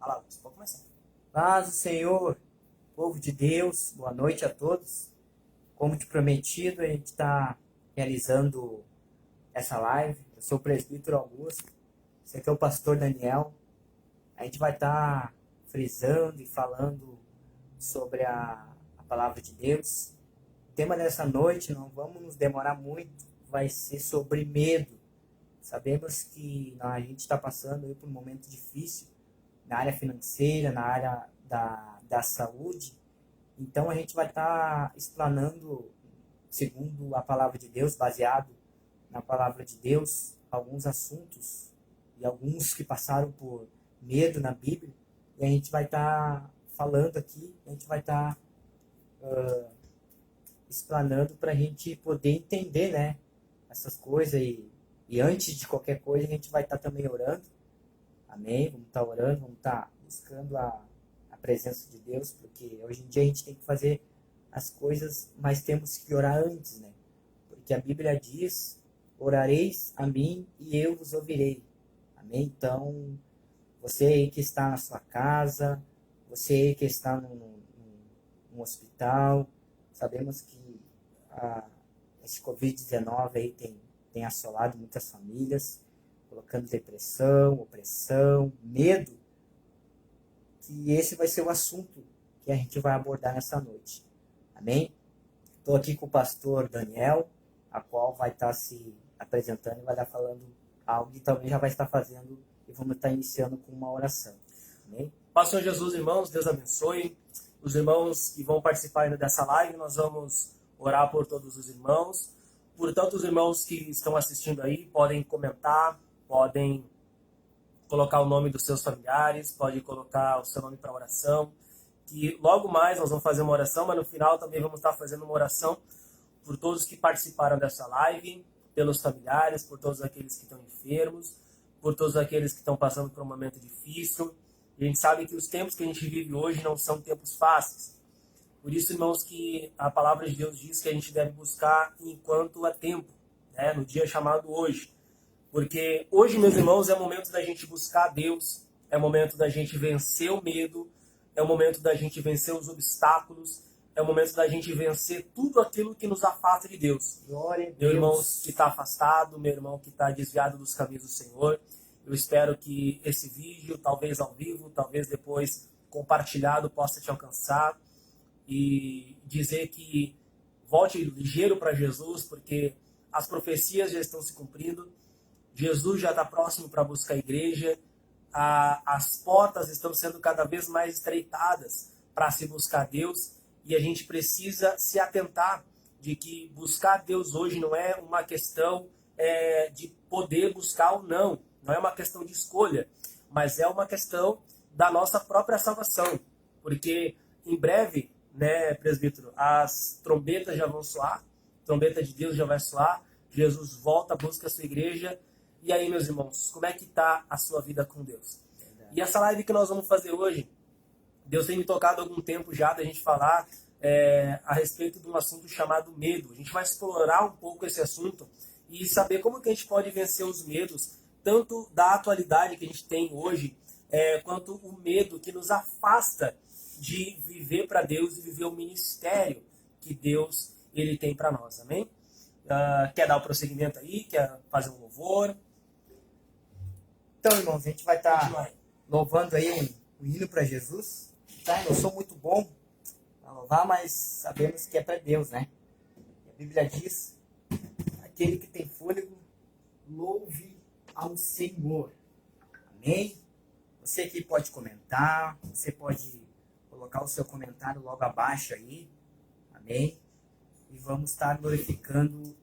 Fala, Lucas, pode começar. Paz do Senhor, povo de Deus, boa noite a todos. Como te prometido, a gente está realizando essa live. Eu sou o presbítero Augusto, esse aqui é o pastor Daniel. A gente vai estar frisando e falando sobre a palavra de Deus. O tema dessa noite, não vamos nos demorar muito, vai ser sobre medo. Sabemos que a gente está passando aí por um momento difícil na área financeira, na área da saúde. Então a gente vai estar explanando, segundo a palavra de Deus, baseado na palavra de Deus, alguns assuntos e alguns que passaram por medo na Bíblia. E a gente vai estar falando aqui, a gente vai estar explanando para a gente poder entender, né, essas coisas. E antes de qualquer coisa, a gente vai estar também orando. Amém? Vamos estar orando, vamos estar buscando a presença de Deus, porque hoje em dia a gente tem que fazer as coisas, mas temos que orar antes, né? Porque a Bíblia diz: orareis a mim e eu vos ouvirei. Amém? Então, você aí que está na sua casa, você aí que está num hospital, sabemos que esse Covid-19 aí tem assolado muitas famílias, colocando depressão, opressão, medo, que esse vai ser o assunto que a gente vai abordar nessa noite. Amém? Estou aqui com o pastor Daniel, a qual vai estar se apresentando e vai estar falando algo que também já vai estar fazendo, e vamos estar iniciando com uma oração. Amém? Pastor Jesus, irmãos, Deus abençoe. Os irmãos que vão participar ainda dessa live, nós vamos orar por todos os irmãos. Por tanto, os irmãos que estão assistindo aí, podem comentar, podem colocar o nome dos seus familiares, pode colocar o seu nome para oração, que logo mais nós vamos fazer uma oração, mas no final também vamos estar fazendo uma oração por todos que participaram dessa live, pelos familiares, por todos aqueles que estão enfermos, por todos aqueles que estão passando por um momento difícil. E a gente sabe que os tempos que a gente vive hoje não são tempos fáceis. Por isso, irmãos, que a palavra de Deus diz que a gente deve buscar enquanto há tempo, né? No dia chamado hoje. Porque hoje, meus irmãos, é o momento da gente buscar a Deus, é o momento da gente vencer o medo, é o momento da gente vencer os obstáculos, é o momento da gente vencer tudo aquilo que nos afasta de Deus. Glória a Deus. Meu irmão que está afastado, meu irmão que está desviado dos caminhos do Senhor, eu espero que esse vídeo, talvez ao vivo, talvez depois compartilhado, possa te alcançar e dizer que volte ligeiro para Jesus, porque as profecias já estão se cumprindo. Jesus já está próximo para buscar a igreja, as portas estão sendo cada vez mais estreitadas para se buscar Deus, e a gente precisa se atentar de que buscar Deus hoje não é uma questão de poder buscar ou não, não é uma questão de escolha, mas é uma questão da nossa própria salvação, porque em breve, né, presbítero, as trombetas já vão soar, a trombeta de Deus já vai soar, Jesus volta, busca a sua igreja. E aí, meus irmãos, como é que está a sua vida com Deus? Verdade. E essa live que nós vamos fazer hoje, Deus tem me tocado há algum tempo já da gente falar a respeito de um assunto chamado medo. A gente vai explorar um pouco esse assunto e saber como que a gente pode vencer os medos, tanto da atualidade que a gente tem hoje, quanto o medo que nos afasta de viver para Deus e viver o ministério que Deus ele tem para nós. Amém? Quer dar o prosseguimento aí? Quer fazer um louvor? Então, irmãos, a gente vai estar louvando aí um hino para Jesus. Tá? Eu sou muito bom para louvar, mas sabemos que é para Deus, né? A Bíblia diz: aquele que tem fôlego, louve ao Senhor. Amém? Você aqui pode comentar, você pode colocar o seu comentário logo abaixo aí. Amém? E vamos estar glorificando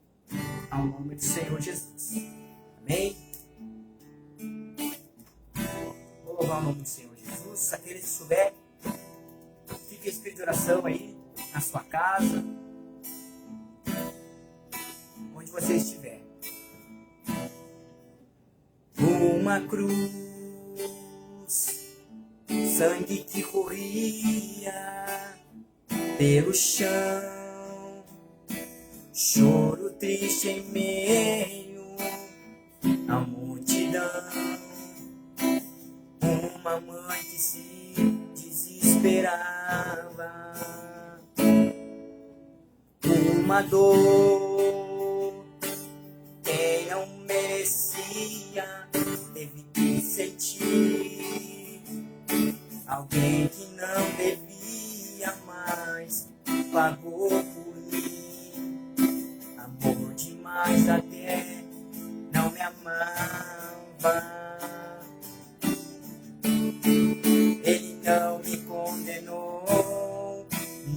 ao nome do Senhor Jesus. Amém? Vou louvar o nome do Senhor Jesus. Aquele que souber, fique em espírito de oração aí, na sua casa, onde você estiver. Uma cruz, sangue que corria pelo chão, choro triste em meio à multidão. uma mãe que se desesperava, uma dor quem não merecia teve que sentir, alguém que não devia mais pagou por mim, amor demais até não me amava. Ele não me condenou,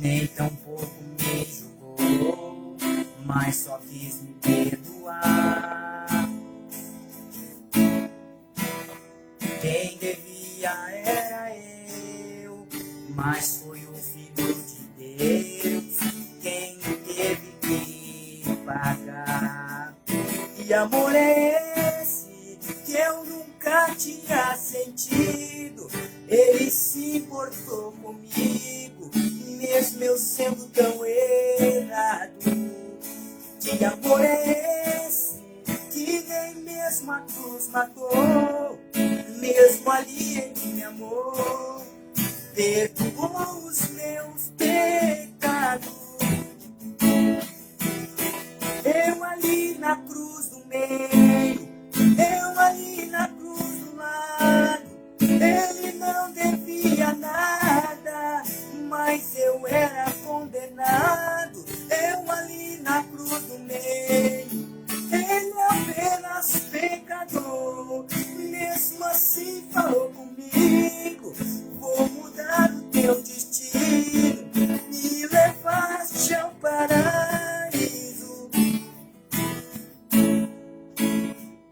nem tampouco me julgou, mas só quis me perdoar. Quem devia era eu, mas foi o Filho de Deus quem teve que pagar. Que amor é esse que eu nunca tinha sentido? Ele se importou comigo, mesmo eu sendo tão errado. Que amor é esse que nem mesmo a cruz matou? Mesmo ali ele me amou, perdoou os meus pecados. Eu ali na cruz do meio, eu ali na cruz do lado. Ele não devia nada, mas eu era condenado. Eu ali na cruz do meio, ele apenas pecador. Mesmo assim falou comigo: vou mudar o teu destino, me levaste ao paraíso.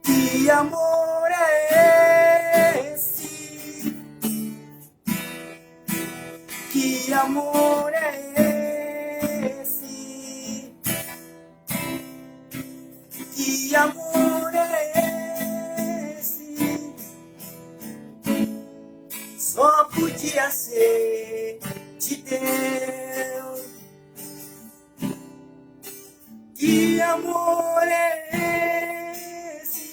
Que amor é esse? Que amor é esse? Que amor é esse? Só podia ser de Deus. Que amor é esse?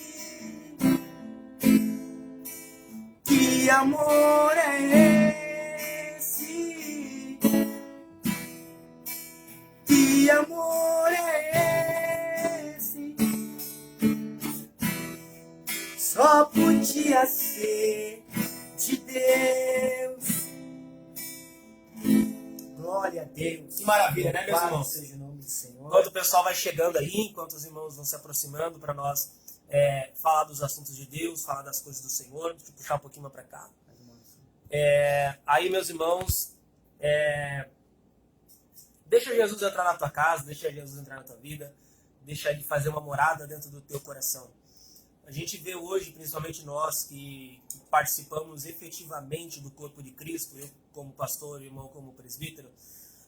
Que amor é esse? Que amor é esse? Só podia ser de Deus. Glória a Deus. Que maravilha, né, meus Louvado irmãos? seja o nome do Senhor. Enquanto o pessoal vai chegando aí, enquanto os irmãos vão se aproximando para nós falar dos assuntos de Deus, falar das coisas do Senhor, deixa eu puxar um pouquinho mais para cá. Aí, meus irmãos, deixa Jesus entrar na tua casa, deixa Jesus entrar na tua vida, deixa Ele fazer uma morada dentro do teu coração. A gente vê hoje, principalmente nós que participamos efetivamente do corpo de Cristo, eu como pastor, irmão como presbítero,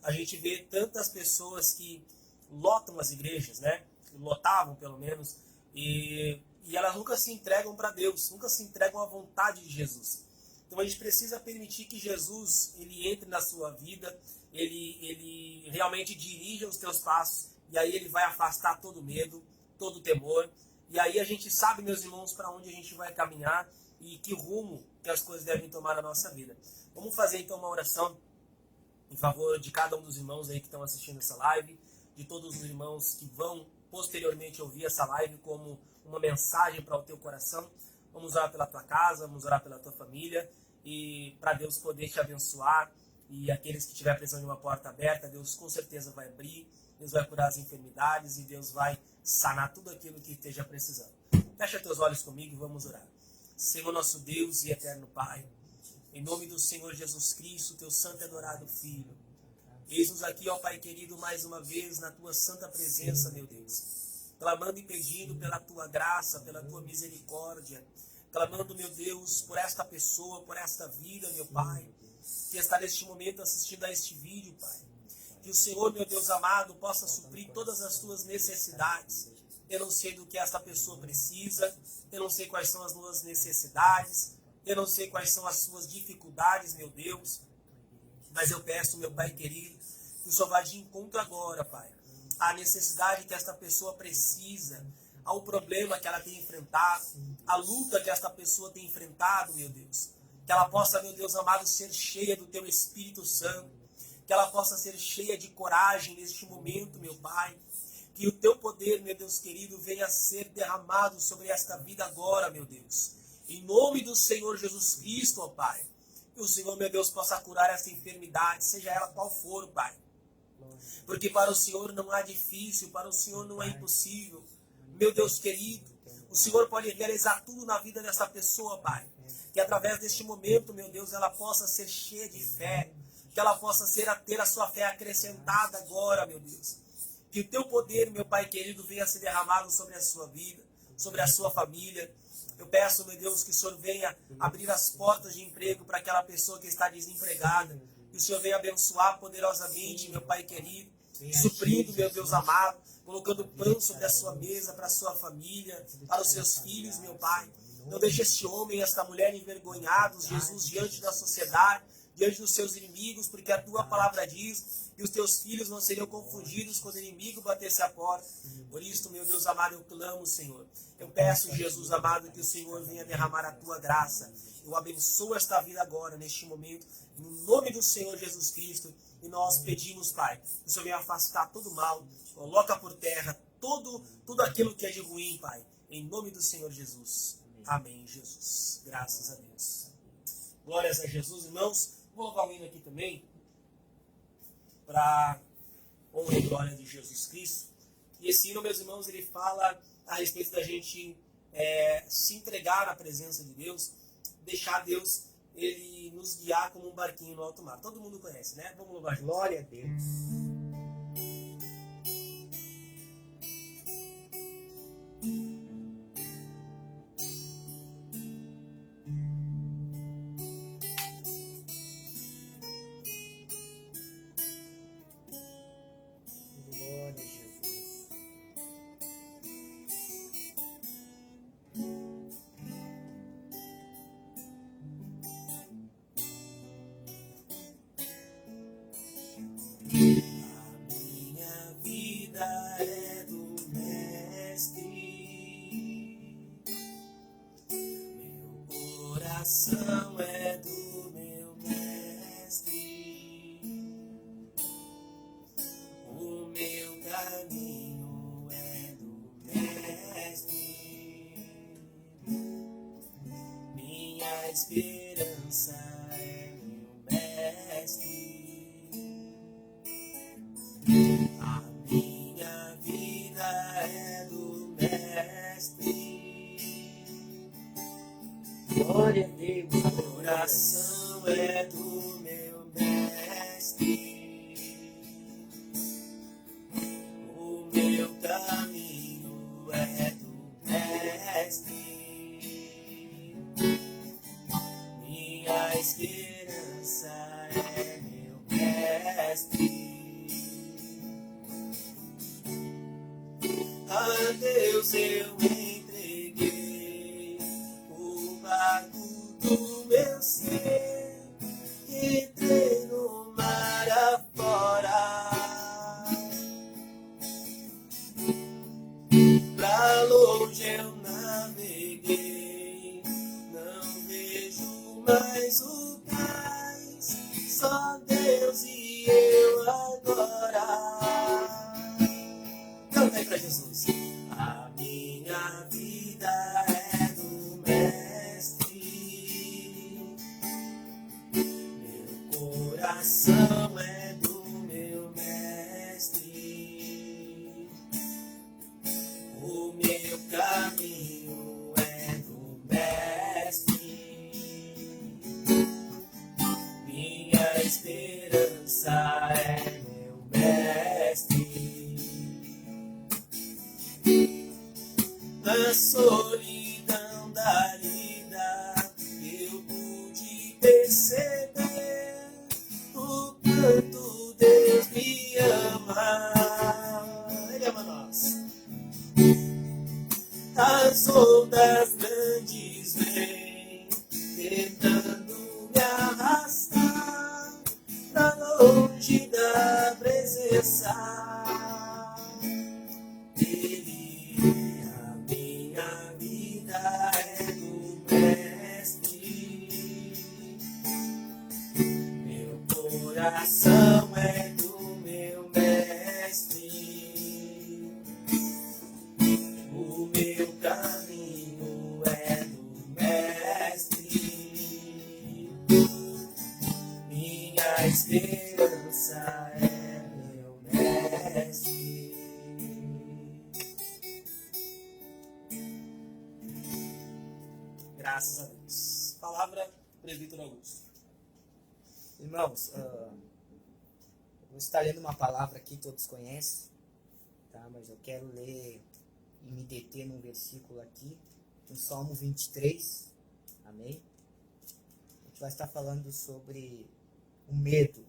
a gente vê tantas pessoas que lotam as igrejas, né? Lotavam pelo menos, e elas nunca se entregam para Deus, nunca se entregam à vontade de Jesus. Então a gente precisa permitir que Jesus ele entre na sua vida, ele realmente dirija os teus passos, e aí ele vai afastar todo medo, todo temor. E aí a gente sabe, meus irmãos, para onde a gente vai caminhar e que rumo que as coisas devem tomar na nossa vida. Vamos fazer então uma oração em favor de cada um dos irmãos aí que estão assistindo essa live, de todos os irmãos que vão posteriormente ouvir essa live como uma mensagem para o teu coração. Vamos orar pela tua casa, vamos orar pela tua família e para Deus poder te abençoar. E aqueles que estiverem precisando de uma porta aberta, Deus com certeza vai abrir, Deus vai curar as enfermidades e Deus vai sanar tudo aquilo que esteja precisando. Fecha teus olhos comigo e vamos orar. Senhor nosso Deus e eterno Pai, em nome do Senhor Jesus Cristo, teu santo e adorado Filho, eis-nos aqui, ó Pai querido, mais uma vez na tua santa presença, meu Deus, clamando e pedindo pela tua graça, pela tua misericórdia, clamando, meu Deus, por esta pessoa, por esta vida, meu Pai, que está neste momento assistindo a este vídeo, Pai. Que o Senhor, meu Deus amado, possa suprir todas as tuas necessidades. Eu não sei do que esta pessoa precisa, eu não sei quais são as suas necessidades, eu não sei quais são as suas dificuldades, meu Deus, mas eu peço, meu Pai querido, que o Senhor vá de encontro agora, Pai, à necessidade que esta pessoa precisa, ao problema que ela tem enfrentado, à luta que esta pessoa tem enfrentado, meu Deus. Que ela possa, meu Deus amado, ser cheia do Teu Espírito Santo. Que ela possa ser cheia de coragem neste momento, meu Pai. Que o Teu poder, meu Deus querido, venha a ser derramado sobre esta vida agora, meu Deus. Em nome do Senhor Jesus Cristo, ó Pai. Que o Senhor, meu Deus, possa curar essa enfermidade, seja ela qual for, Pai. Porque para o Senhor não há difícil, para o Senhor não é impossível. Meu Deus querido, o Senhor pode realizar tudo na vida dessa pessoa, Pai. Que através deste momento, meu Deus, ela possa ser cheia de fé. Que ela possa ter a sua fé acrescentada agora, meu Deus. Que o Teu poder, meu Pai querido, venha ser derramado sobre a sua vida, sobre a sua família. Eu peço, meu Deus, que o Senhor venha abrir as portas de emprego para aquela pessoa que está desempregada. Que o Senhor venha abençoar poderosamente, meu Pai querido, suprindo, meu Deus amado, colocando pão sobre a sua mesa para a sua família, para os seus filhos, meu Pai. Não deixe este homem, esta mulher envergonhados, Jesus, diante da sociedade, diante dos seus inimigos, porque a Tua palavra diz que os Teus filhos não seriam confundidos quando o inimigo batesse a porta. Por isso, meu Deus amado, eu clamo, Senhor. Eu peço, Jesus amado, que o Senhor venha derramar a Tua graça. Eu abençoo esta vida agora, neste momento, no nome do Senhor Jesus Cristo. E nós pedimos, Pai, que o Senhor venha afastar todo mal, coloca por terra tudo aquilo que é de ruim, Pai. Em nome do Senhor Jesus. Amém, Jesus. Graças a Deus. Glórias a Jesus, irmãos. Vou louvar o hino aqui também, para honra e glória de Jesus Cristo. E esse hino, meus irmãos, ele fala a respeito da gente se entregar na presença de Deus, deixar Deus ele nos guiar como um barquinho no alto mar. Todo mundo conhece, né? Vamos louvar juntos. Glória a Deus. Glória a Jesus. Minha vida é do Mestre, meu coração é do meu Mestre, o meu caminho é do Mestre, minha esperança é meu Mestre. A minha vida é do Mestre, Glória a Deus. o coração é do meu Mestre, o meu caminho é do Mestre, minha esperança é meu Mestre. A Deus eu entreguei o barco do meu ser, entrei no mar afora, pra longe eu naveguei, não vejo mais o cais, só Deus e eu agora. Canta aí pra Jesus. A minha vida é do Mestre, meu coração é do meu Mestre, o meu caminho é do Mestre, minha esperança é meu Mestre. Na solidão da vida eu pude perceber o quanto Deus me ama. Ele ama nós. As ondas grandes vêm tentando me arrastar pra longe da presença dele. A minha vida coração é do meu mestre, o meu caminho é do mestre, minha esperança é meu mestre. Graças a Deus. Palavra, presbítero Augusto. Irmãos, eu vou estar lendo uma palavra aqui que todos conhecem, tá? Mas eu quero ler e me deter num versículo aqui, no Salmo 23, amém? A gente vai estar falando sobre o medo.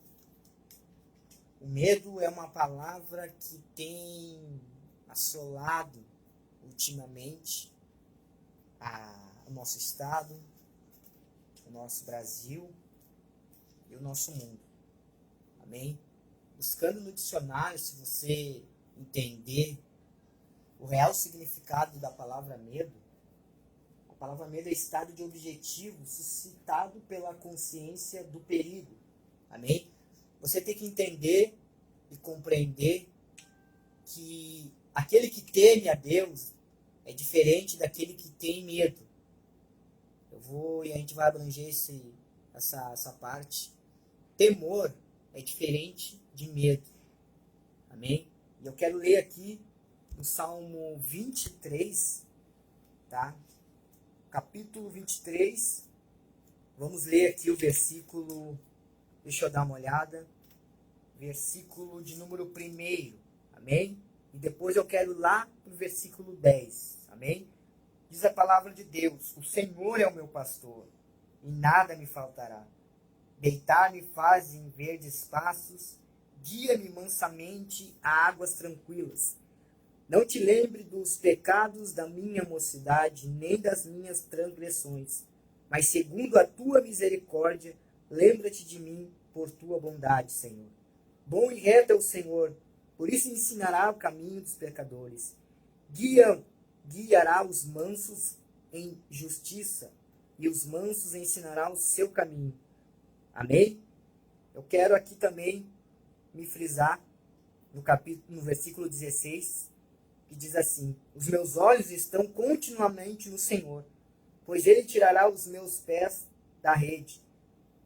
O medo é uma palavra que tem assolado ultimamente o nosso estado, o nosso Brasil e o nosso mundo. Amém? Buscando no dicionário, se você entender o real significado da palavra medo, a palavra medo é estado de objetivo suscitado pela consciência do perigo. Amém? Você tem que entender e compreender que aquele que teme a Deus é diferente daquele que tem medo. E a gente vai abranger essa parte. Temor é diferente de medo. Amém? E eu quero ler aqui no Salmo 23, tá? Capítulo 23. Vamos ler aqui o versículo, deixa eu dar uma olhada. Versículo de número 1. Amém? E depois eu quero ir lá para o versículo 10. Amém? Diz a palavra de Deus: o Senhor é o meu pastor, e nada me faltará. Deitar-me faz em verdes pastos, guia-me mansamente a águas tranquilas. Não te lembre dos pecados da minha mocidade, nem das minhas transgressões, mas segundo a tua misericórdia, lembra-te de mim por tua bondade, Senhor. Bom e reto é o Senhor, por isso ensinará o caminho dos pecadores. Guiará os mansos em justiça, e os mansos ensinará o seu caminho. Amém? Eu quero aqui também me frisar no versículo 16, que diz assim: os meus olhos estão continuamente no Senhor, pois ele tirará os meus pés da rede.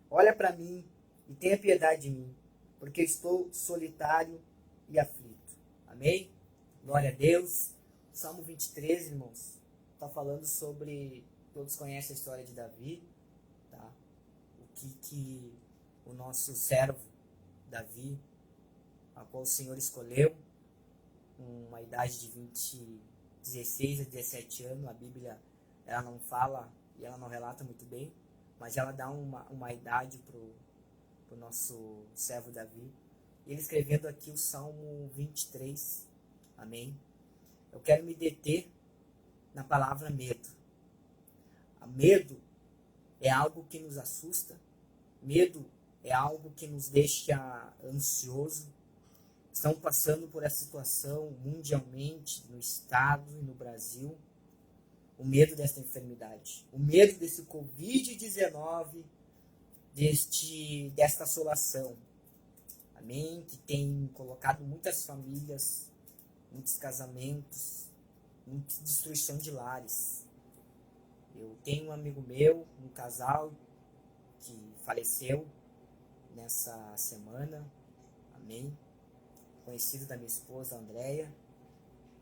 Olha para mim e tenha piedade de mim, porque estou solitário e aflito. Amém? Glória a Deus. Salmo 23, irmãos, está falando sobre, todos conhecem a história de Davi, tá? O que o nosso servo Davi, a qual o Senhor escolheu, uma idade de 16 a 17 anos, a Bíblia ela não fala e ela não relata muito bem, mas ela dá uma idade para o nosso servo Davi. E ele escrevendo aqui o Salmo 23, amém? Eu quero me deter na palavra medo. A medo é algo que nos assusta, medo é algo que nos deixa ansioso. Estão passando por essa situação mundialmente, no estado e no Brasil, o medo desta enfermidade, o medo desse Covid-19, desta assolação, amém? Que tem colocado muitas famílias, muitos casamentos, muita destruição de lares. Eu tenho um amigo meu, um casal que faleceu nessa semana, amém? Conhecido da minha esposa, Andréia,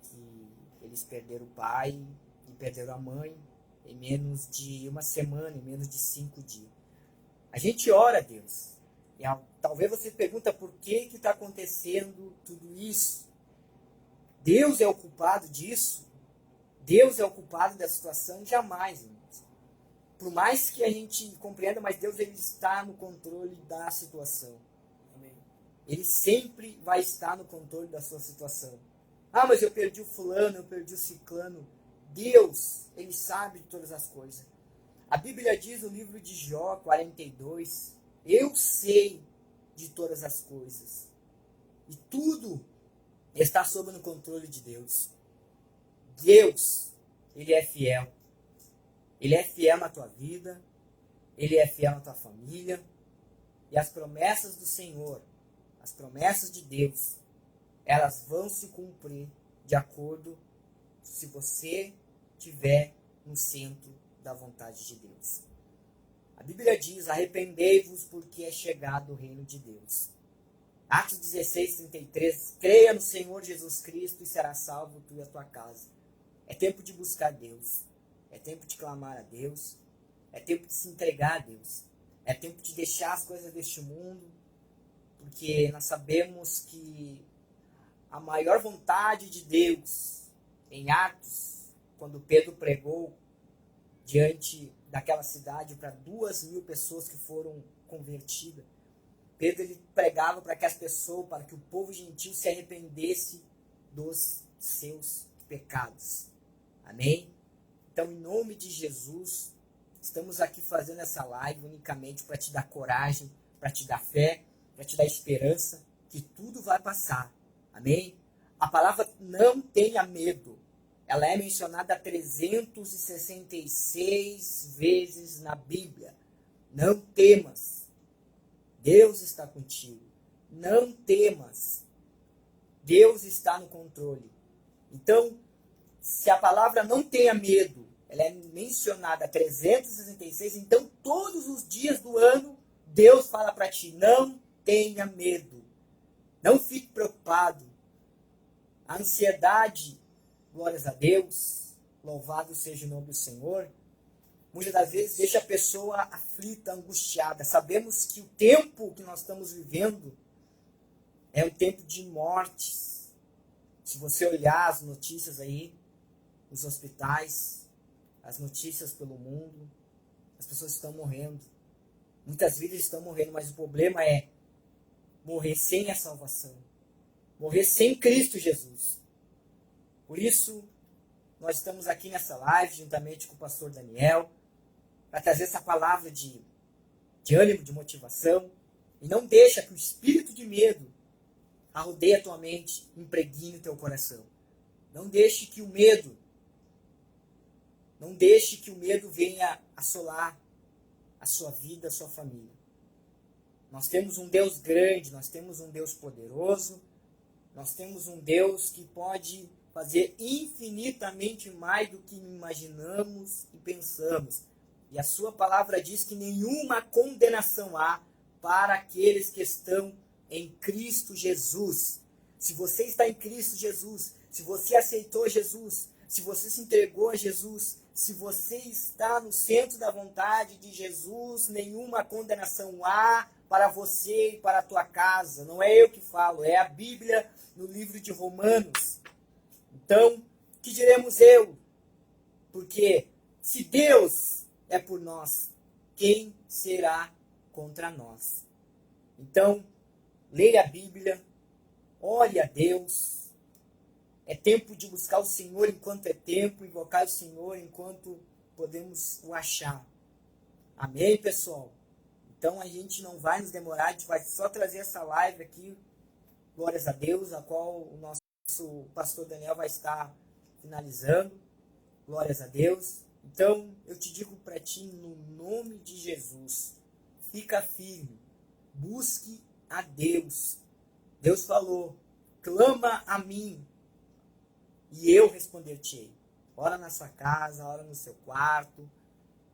que eles perderam o pai e perderam a mãe em menos de uma semana, em menos de 5 dias. A gente ora a Deus. E talvez você pergunta por que está acontecendo tudo isso. Deus é o culpado disso? Deus é o culpado da situação? Jamais, irmãos. Por mais que a gente compreenda, mas Deus ele está no controle da situação. Amém. Ele sempre vai estar no controle da sua situação. Ah, mas eu perdi o fulano, eu perdi o ciclano. Deus, ele sabe de todas as coisas. A Bíblia diz no livro de Jó 42, eu sei de todas as coisas. E tudo está sob o controle de Deus. Deus, ele é fiel. Ele é fiel na tua vida. Ele é fiel na tua família. E as promessas do Senhor, as promessas de Deus, elas vão se cumprir de acordo se você estiver no centro da vontade de Deus. A Bíblia diz: arrependei-vos porque é chegado o reino de Deus. Atos 16:33, creia no Senhor Jesus Cristo e será salvo tu e a tua casa. É tempo de buscar Deus. É tempo de clamar a Deus. É tempo de se entregar a Deus. É tempo de deixar as coisas deste mundo, porque nós sabemos que a maior vontade de Deus, em Atos, quando Pedro pregou diante daquela cidade para 2.000 pessoas que foram convertidas, Pedro ele pregava para que as pessoas, para que o povo gentil se arrependesse dos seus pecados. Amém? Então, em nome de Jesus, estamos aqui fazendo essa live unicamente para te dar coragem, para te dar fé, para te dar esperança, que tudo vai passar. Amém? A palavra não tenha medo. Ela é mencionada 366 vezes na Bíblia. Não temas. Deus está contigo. Não temas. Deus está no controle. Então, se a palavra não tenha medo, ela é mencionada 366, então todos os dias do ano, Deus fala para ti: não tenha medo. Não fique preocupado. A ansiedade, glórias a Deus, louvado seja o nome do Senhor, muitas das vezes deixa a pessoa aflita, angustiada. Sabemos que o tempo que nós estamos vivendo é um tempo de mortes. Se você olhar as notícias aí, nos hospitais, as notícias pelo mundo, as pessoas estão morrendo. Muitas vidas estão morrendo, mas o problema é morrer sem a salvação. Morrer sem Cristo Jesus. Por isso, nós estamos aqui nessa live, juntamente com o pastor Daniel, para trazer essa palavra de ânimo, de motivação. E não deixa que o espírito de medo arrodeie a tua mente, impregne o teu coração. Não deixe que o medo venha assolar a sua vida, a sua família. Nós temos um Deus grande, nós temos um Deus poderoso, nós temos um Deus que pode fazer infinitamente mais do que imaginamos e pensamos. E a sua palavra diz que nenhuma condenação há para aqueles que estão em Cristo Jesus. Se você está em Cristo Jesus, se você aceitou Jesus, se você se entregou a Jesus, se você está no centro da vontade de Jesus, nenhuma condenação há para você e para a tua casa. Não é eu que falo, é a Bíblia no livro de Romanos. Então, que diremos eu? Porque se Deus é por nós, quem será contra nós? Então, leia a Bíblia, ore a Deus. É tempo de buscar o Senhor enquanto é tempo, invocar o Senhor enquanto podemos o achar. Amém, pessoal? Então a gente não vai nos demorar, a gente vai só trazer essa live aqui, glórias a Deus, a qual o nosso pastor Daniel vai estar finalizando. Glórias a Deus. Então eu te digo para ti, no nome de Jesus, fica firme, busque a Deus. Deus falou: clama a mim e eu responder-te-ei. Ora na sua casa, ora no seu quarto.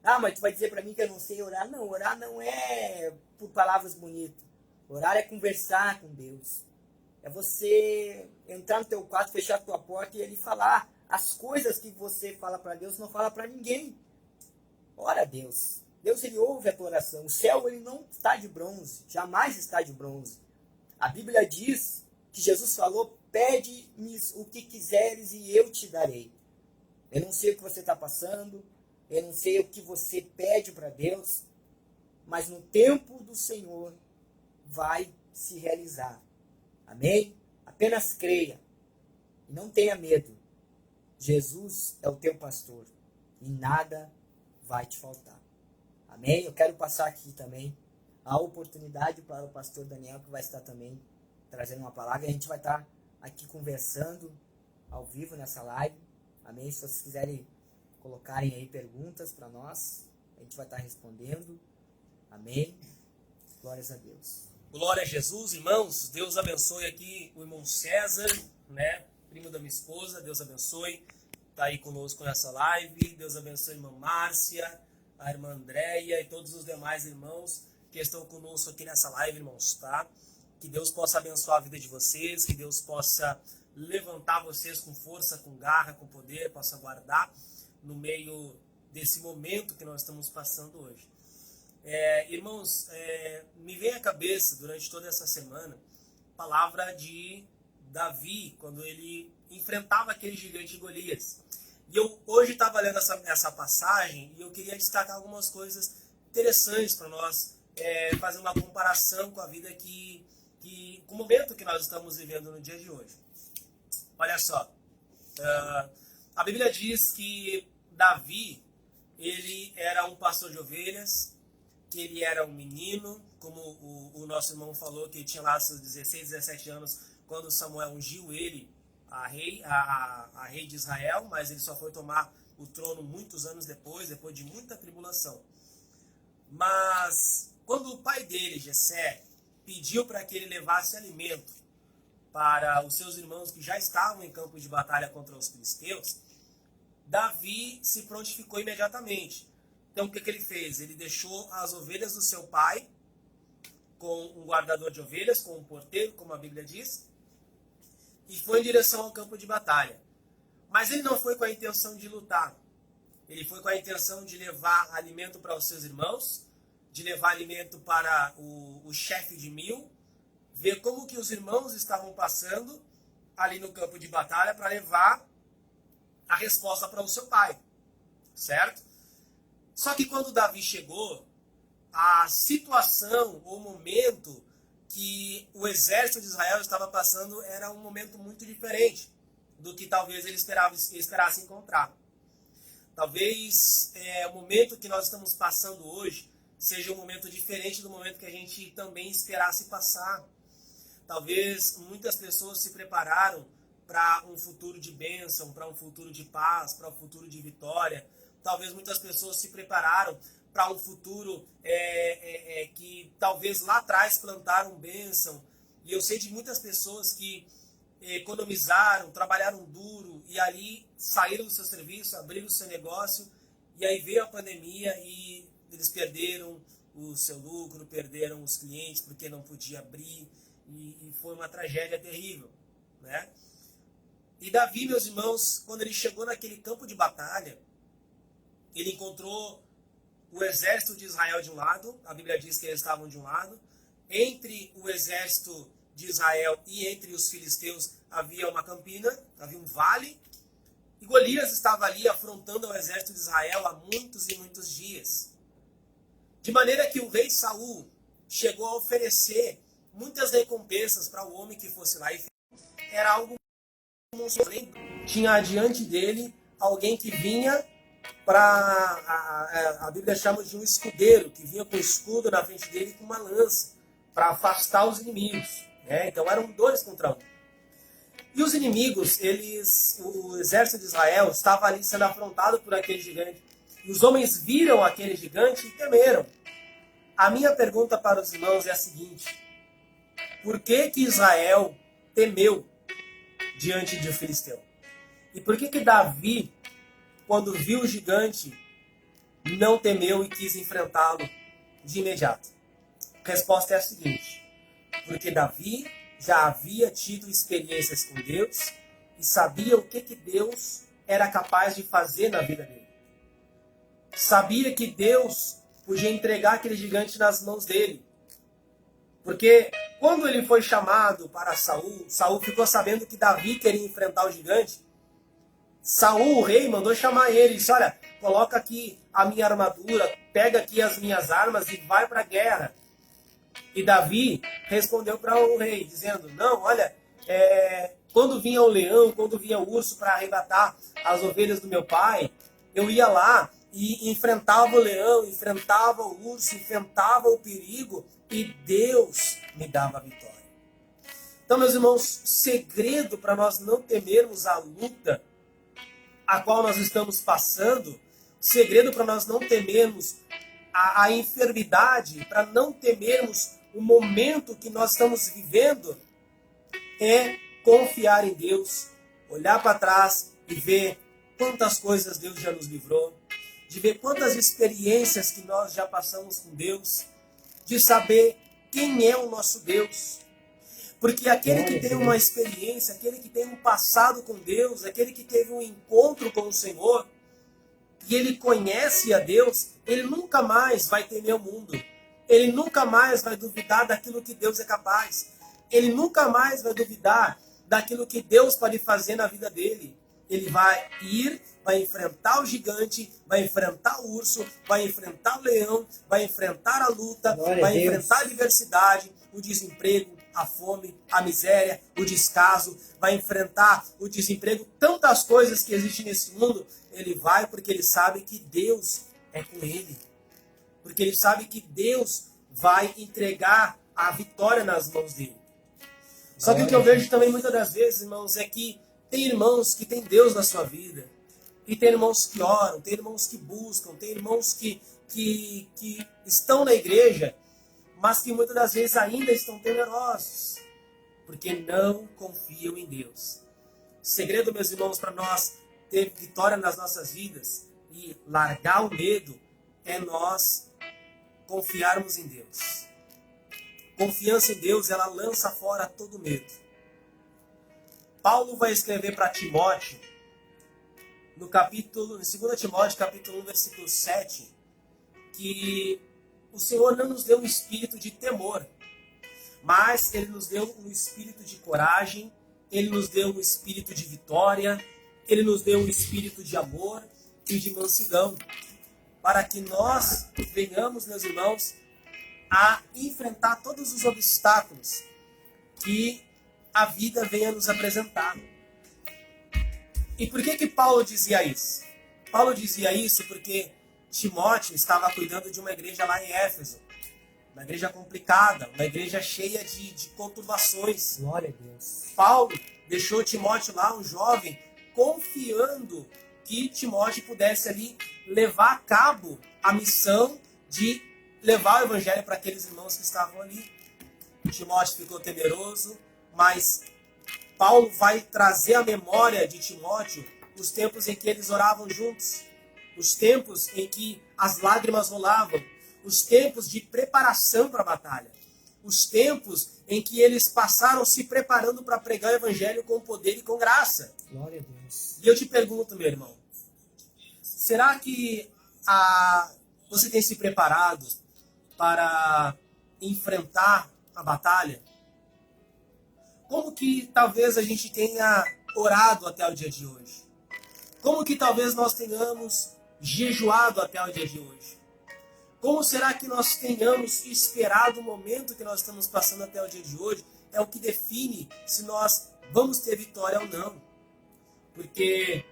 Ah, mas tu vai dizer para mim que eu não sei orar? Não, orar não é por palavras bonitas. Orar é conversar com Deus. É você entrar no teu quarto, fechar a tua porta e ele falar. As coisas que você fala para Deus, não fala para ninguém. Ora a Deus. Deus, ele ouve a tua oração. O céu, ele não está de bronze. Jamais está de bronze. A Bíblia diz que Jesus falou: pede-me o que quiseres e eu te darei. Eu não sei o que você está passando, eu não sei o que você pede para Deus, mas no tempo do Senhor vai se realizar. Amém? Apenas creia e não tenha medo. Jesus é o teu pastor e nada vai te faltar. Amém? Eu quero passar aqui também a oportunidade para o pastor Daniel, que vai estar também trazendo uma palavra. A gente vai estar aqui conversando ao vivo nessa live. Amém? Se vocês quiserem colocarem aí perguntas para nós, a gente vai estar respondendo. Amém? Glórias a Deus. Glória a Jesus, irmãos. Deus abençoe aqui o irmão César, né? Primo da minha esposa. Deus abençoe. Está aí conosco nessa live. Deus abençoe a irmã Márcia, a irmã Andréia e todos os demais irmãos que estão conosco aqui nessa live, irmãos, tá? Que Deus possa abençoar a vida de vocês, que Deus possa levantar vocês com força, com garra, com poder, possa guardar no meio desse momento que nós estamos passando hoje. Irmãos, me vem à cabeça durante toda essa semana a palavra de Davi, quando ele enfrentava aquele gigante Golias. E eu hoje estava lendo essa passagem e eu queria destacar algumas coisas interessantes para nós fazer uma comparação com a vida com o momento que nós estamos vivendo no dia de hoje. Olha só, a Bíblia diz que Davi, ele era um pastor de ovelhas, que ele era um menino, como o nosso irmão falou, que ele tinha lá seus 16, 17 anos, quando Samuel ungiu ele a rei de Israel, mas ele só foi tomar o trono muitos anos depois de muita tribulação. Mas quando o pai dele, Jessé, pediu para que ele levasse alimento para os seus irmãos que já estavam em campo de batalha contra os filisteus, Davi se prontificou imediatamente. Então o que ele fez? Ele deixou as ovelhas do seu pai com um guardador de ovelhas, com um porteiro, como a Bíblia diz, e foi em direção ao campo de batalha. Mas ele não foi com a intenção de lutar. Ele foi com a intenção de levar alimento para os seus irmãos, de levar alimento para o chefe de 1000, ver como que os irmãos estavam passando ali no campo de batalha para levar a resposta para o seu pai, certo? Só que quando Davi chegou, a situação, o momento que o exército de Israel estava passando era um momento muito diferente do que talvez ele esperasse encontrar. Talvez o momento que nós estamos passando hoje seja um momento diferente do momento que a gente também esperasse passar. Talvez muitas pessoas se prepararam para um futuro de bênção, para um futuro de paz, para um futuro de vitória. Talvez muitas pessoas se prepararam para um futuro que talvez lá atrás plantaram bênção. E eu sei de muitas pessoas que economizaram, trabalharam duro e ali saíram do seu serviço, abriram o seu negócio e aí veio a pandemia e eles perderam o seu lucro, perderam os clientes porque não podia abrir e foi uma tragédia terrível, né? E Davi, meus irmãos, quando ele chegou naquele campo de batalha, ele encontrou o exército de Israel de um lado, a Bíblia diz que eles estavam de um lado, entre o exército de Israel e entre os filisteus havia uma campina, havia um vale, e Golias estava ali afrontando o exército de Israel há muitos e muitos dias. De maneira que o rei Saul chegou a oferecer muitas recompensas para o homem que fosse lá, e era algo monstruoso. Tinha diante dele alguém que vinha a Bíblia chama de um escudeiro, que vinha com o escudo na frente dele e com uma lança, para afastar os inimigos. Então eram 2 contra 1. E os inimigos, o exército de Israel estava ali sendo afrontado por aquele gigante. E os homens viram aquele gigante e temeram. A minha pergunta para os irmãos é a seguinte: por que Israel temeu diante de um filisteu? E por que Davi, quando viu o gigante, não temeu e quis enfrentá-lo de imediato? A resposta é a seguinte: porque Davi já havia tido experiências com Deus e sabia o que Deus era capaz de fazer na vida dele. Sabia que Deus podia entregar aquele gigante nas mãos dele. Porque quando ele foi chamado para Saul ficou sabendo que Davi queria enfrentar o gigante. Saul, o rei, mandou chamar ele e disse: olha, coloca aqui a minha armadura, pega aqui as minhas armas e vai para a guerra. E Davi respondeu para o rei, dizendo: não, olha, quando vinha o leão, quando vinha o urso para arrebatar as ovelhas do meu pai, eu ia lá e enfrentava o leão, enfrentava o urso, enfrentava o perigo e Deus me dava a vitória. Então, meus irmãos, segredo para nós não temermos a luta a qual nós estamos passando, segredo para nós não temermos a enfermidade, para não temermos o momento que nós estamos vivendo, é confiar em Deus, olhar para trás e ver quantas coisas Deus já nos livrou, de ver quantas experiências que nós já passamos com Deus, de saber quem é o nosso Deus. Porque aquele que tem uma experiência, aquele que tem um passado com Deus, aquele que teve um encontro com o Senhor, e ele conhece a Deus, ele nunca mais vai temer o mundo. Ele nunca mais vai duvidar daquilo que Deus é capaz. Ele nunca mais vai duvidar daquilo que Deus pode fazer na vida dele. Ele vai ir, vai enfrentar o gigante, vai enfrentar o urso, vai enfrentar o leão, vai enfrentar a luta, vai enfrentar a adversidade, o desemprego, a fome, a miséria, o descaso, vai enfrentar o desemprego, tantas coisas que existem nesse mundo. Ele vai porque ele sabe que Deus é com ele. Porque ele sabe que Deus vai entregar a vitória nas mãos dele. Só que o que eu vejo também muitas das vezes, irmãos, é que tem irmãos que têm Deus na sua vida. E tem irmãos que oram, tem irmãos que buscam, tem irmãos que estão na igreja, mas que muitas das vezes ainda estão temerosos, porque não confiam em Deus. O segredo, meus irmãos, para nós ter vitória nas nossas vidas e largar o medo é nós confiarmos em Deus. Confiança em Deus, ela lança fora todo medo. Paulo vai escrever para Timóteo, em 2 Timóteo, capítulo 1, versículo 7, que o Senhor não nos deu um espírito de temor, mas Ele nos deu um espírito de coragem, Ele nos deu um espírito de vitória, Ele nos deu um espírito de amor e de mansidão, para que nós venhamos, meus irmãos, a enfrentar todos os obstáculos que a vida venha nos apresentar. E por que Paulo dizia isso? Paulo dizia isso porque Timóteo estava cuidando de uma igreja lá em Éfeso. Uma igreja complicada, uma igreja cheia de conturbações. Glória a Deus. Paulo deixou Timóteo lá, um jovem, confiando que Timóteo pudesse ali levar a cabo a missão de levar o evangelho para aqueles irmãos que estavam ali. Timóteo ficou temeroso, mas Paulo vai trazer à memória de Timóteo os tempos em que eles oravam juntos, os tempos em que as lágrimas rolavam, os tempos de preparação para a batalha, os tempos em que eles passaram se preparando para pregar o evangelho com poder e com graça. Glória a Deus. E eu te pergunto, meu irmão, será que você tem se preparado para enfrentar a batalha? Como que talvez a gente tenha orado até o dia de hoje? Como que talvez nós tenhamos jejuado até o dia de hoje? Como será que nós tenhamos esperado o momento que nós estamos passando até o dia de hoje? É o que define se nós vamos ter vitória ou não. Porque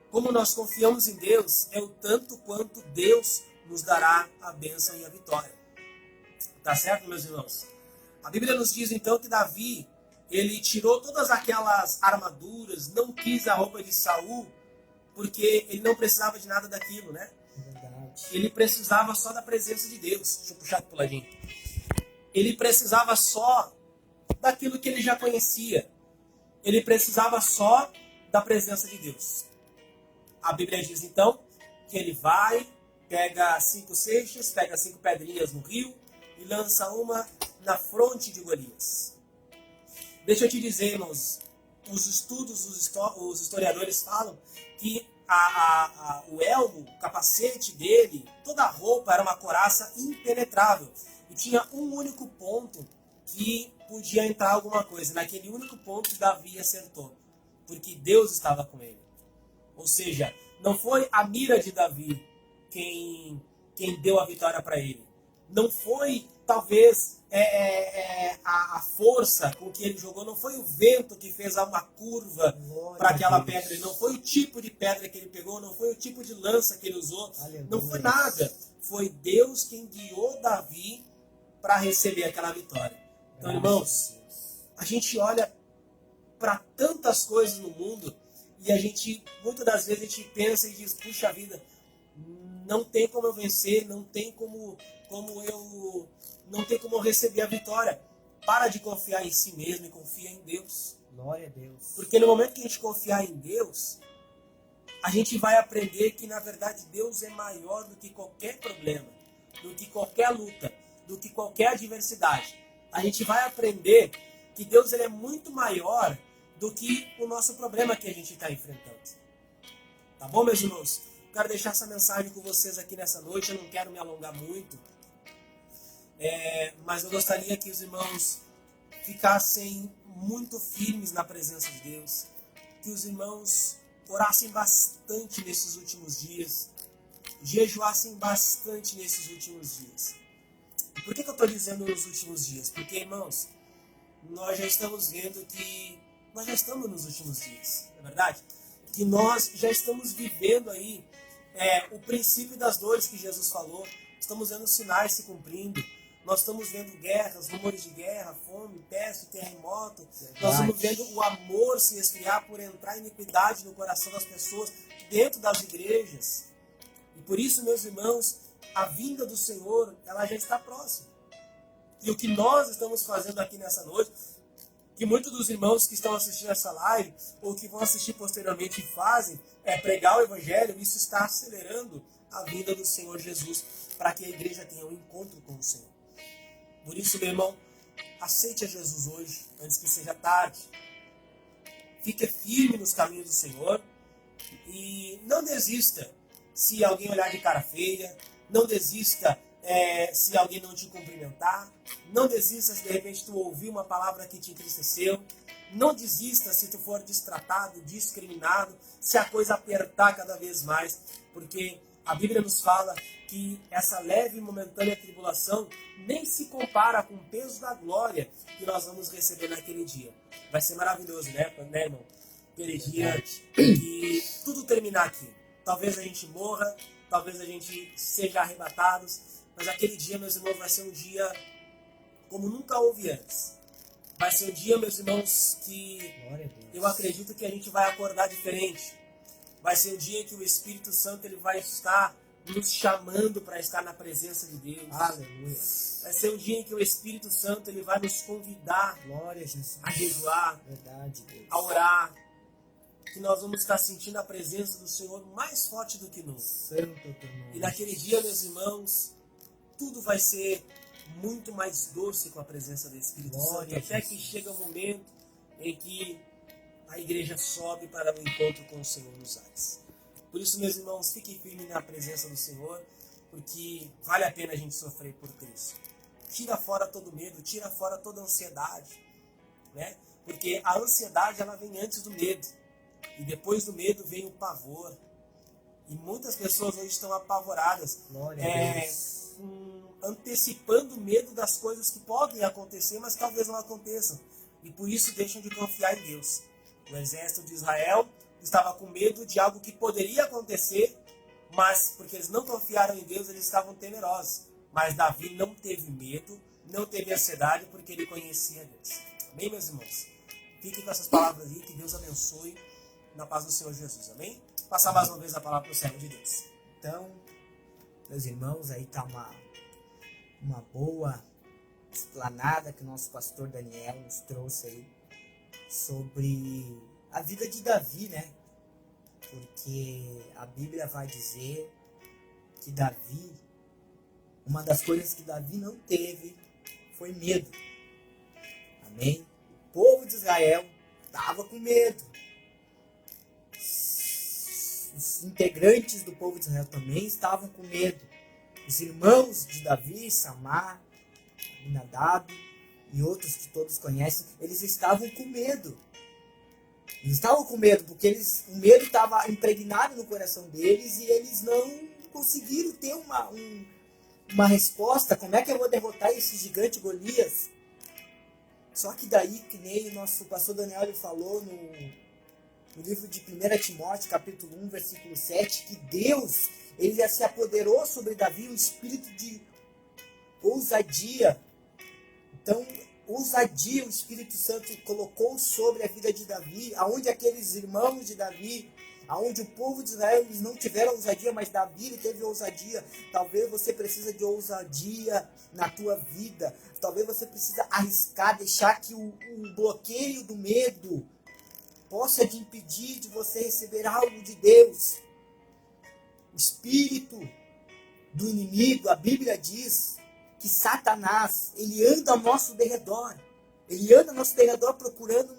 como nós confiamos em Deus, é o tanto quanto Deus nos dará a bênção e a vitória. Tá certo, meus irmãos? A Bíblia nos diz então que Davi, ele tirou todas aquelas armaduras, não quis a roupa de Saul, porque ele não precisava de nada daquilo, né? Ele precisava só da presença de Deus. Deixa eu puxar aqui pro ladinho. Ele precisava só daquilo que ele já conhecia. Ele precisava só da presença de Deus. A Bíblia diz então que ele vai, pega 5 seixos, pega 5 pedrinhas no rio e lança uma na fronte de Golias. Deixa eu te dizer, irmãos, os estudos, os historiadores falam que o elmo, o capacete dele, toda a roupa era uma couraça impenetrável. E tinha um único ponto que podia entrar alguma coisa. Naquele único ponto Davi acertou, porque Deus estava com ele. Ou seja, não foi a mira de Davi quem deu a vitória para ele. Não foi, talvez, a força com que ele jogou, não foi o vento que fez uma curva para aquela pedra, não foi o tipo de pedra que ele pegou, não foi o tipo de lança que ele usou, não foi nada. Foi Deus quem guiou Davi para receber aquela vitória. Então, irmãos, a gente olha para tantas coisas no mundo e a gente, muitas das vezes, a gente pensa e diz, puxa vida, não tem como eu vencer, não tem como eu receber a vitória. Para de confiar em si mesmo e confia em Deus. Glória a Deus. Porque no momento que a gente confiar em Deus, a gente vai aprender que, na verdade, Deus é maior do que qualquer problema, do que qualquer luta, do que qualquer adversidade. A gente vai aprender que Deus ele é muito maior do que o nosso problema que a gente está enfrentando. Tá bom, meus irmãos? Quero deixar essa mensagem com vocês aqui nessa noite. Eu não quero me alongar muito, mas eu gostaria que os irmãos ficassem muito firmes na presença de Deus, que os irmãos orassem bastante nesses últimos dias, jejuassem bastante nesses últimos dias. E por que eu estou dizendo nos últimos dias? Porque, irmãos, nós já estamos vendo que nós já estamos nos últimos dias, não é verdade? Que nós já estamos vivendo aí o princípio das dores que Jesus falou. Estamos vendo sinais se cumprindo. Nós estamos vendo guerras, rumores de guerra, fome, peste, terremoto. Verdade. Nós estamos vendo o amor se esfriar por entrar iniquidade no coração das pessoas dentro das igrejas. E por isso, meus irmãos, a vinda do Senhor, ela já está próxima. E o que nós estamos fazendo aqui nessa noite, que muitos dos irmãos que estão assistindo essa live, ou que vão assistir posteriormente fazem, é pregar o Evangelho. Isso está acelerando a vinda do Senhor Jesus, para que a igreja tenha um encontro com o Senhor. Por isso, meu irmão, aceite a Jesus hoje, antes que seja tarde. Fique firme nos caminhos do Senhor e não desista se alguém olhar de cara feia. Não desista se alguém não te cumprimentar. Não desista se de repente tu ouvir uma palavra que te entristeceu. Não desista se tu for destratado, discriminado, se a coisa apertar cada vez mais, porque a Bíblia nos fala que essa leve e momentânea tribulação nem se compara com o peso da glória que nós vamos receber naquele dia. Vai ser maravilhoso, né irmão? Aquele dia que tudo terminar aqui. Talvez a gente morra, talvez a gente seja arrebatados, mas aquele dia, meus irmãos, vai ser um dia como nunca houve antes. Vai ser um dia, meus irmãos, que eu acredito que a gente vai acordar diferente. Vai ser um dia que o Espírito Santo ele vai estar nos chamando para estar na presença de Deus. Aleluia. Vai ser um dia em que o Espírito Santo ele vai nos convidar a jejuar, verdade, Deus, a orar. Que nós vamos estar sentindo a presença do Senhor mais forte do que nunca. E naquele dia, meus irmãos, tudo vai ser muito mais doce com a presença do Espírito Santo. Até que chega o momento em que a igreja sobe para o encontro com o Senhor nos ares. Por isso, meus irmãos, fiquem firmes na presença do Senhor, porque vale a pena a gente sofrer por Cristo. Tira fora todo medo, tira fora toda ansiedade, né? Porque a ansiedade ela vem antes do medo, e depois do medo vem o pavor. E muitas pessoas hoje estão apavoradas, antecipando o medo das coisas que podem acontecer, mas talvez não aconteçam. E por isso deixam de confiar em Deus. O exército de Israel estava com medo de algo que poderia acontecer, mas porque eles não confiaram em Deus, eles estavam temerosos. Mas Davi não teve medo, não teve ansiedade, porque ele conhecia Deus. Amém, meus irmãos? Fiquem com essas palavras aí, que Deus abençoe na paz do Senhor Jesus. Amém? Passar mais uma vez a palavra para o servo de Deus. Então, meus irmãos, aí está uma boa explanada que o nosso pastor Daniel nos trouxe aí sobre a vida de Davi, né? Porque a Bíblia vai dizer que Davi, uma das coisas que Davi não teve foi medo. Amém? O povo de Israel estava com medo. Os integrantes do povo de Israel também estavam com medo. Os irmãos de Davi, Samar, Abinadab e outros que todos conhecem, eles estavam com medo. Eles estavam com medo porque o medo estava impregnado no coração deles e eles não conseguiram ter uma resposta. Como é que eu vou derrotar esse gigante Golias? Só que daí, que nem o nosso pastor Daniel ele falou no livro de 1 Timóteo, capítulo 1, versículo 7, que Deus ele se apoderou sobre Davi um espírito de ousadia. Então, ousadia o Espírito Santo colocou sobre a vida de Davi, aonde aqueles irmãos de Davi, Aonde o povo de Israel eles não tiveram ousadia, mas Davi ele teve ousadia. Talvez você precisa de ousadia na tua vida. Talvez você precisa arriscar, deixar que o bloqueio do medo possa te impedir de você receber algo de Deus. O espírito do inimigo, a Bíblia diz que Satanás, ele anda ao nosso derredor. Ele anda ao nosso derredor procurando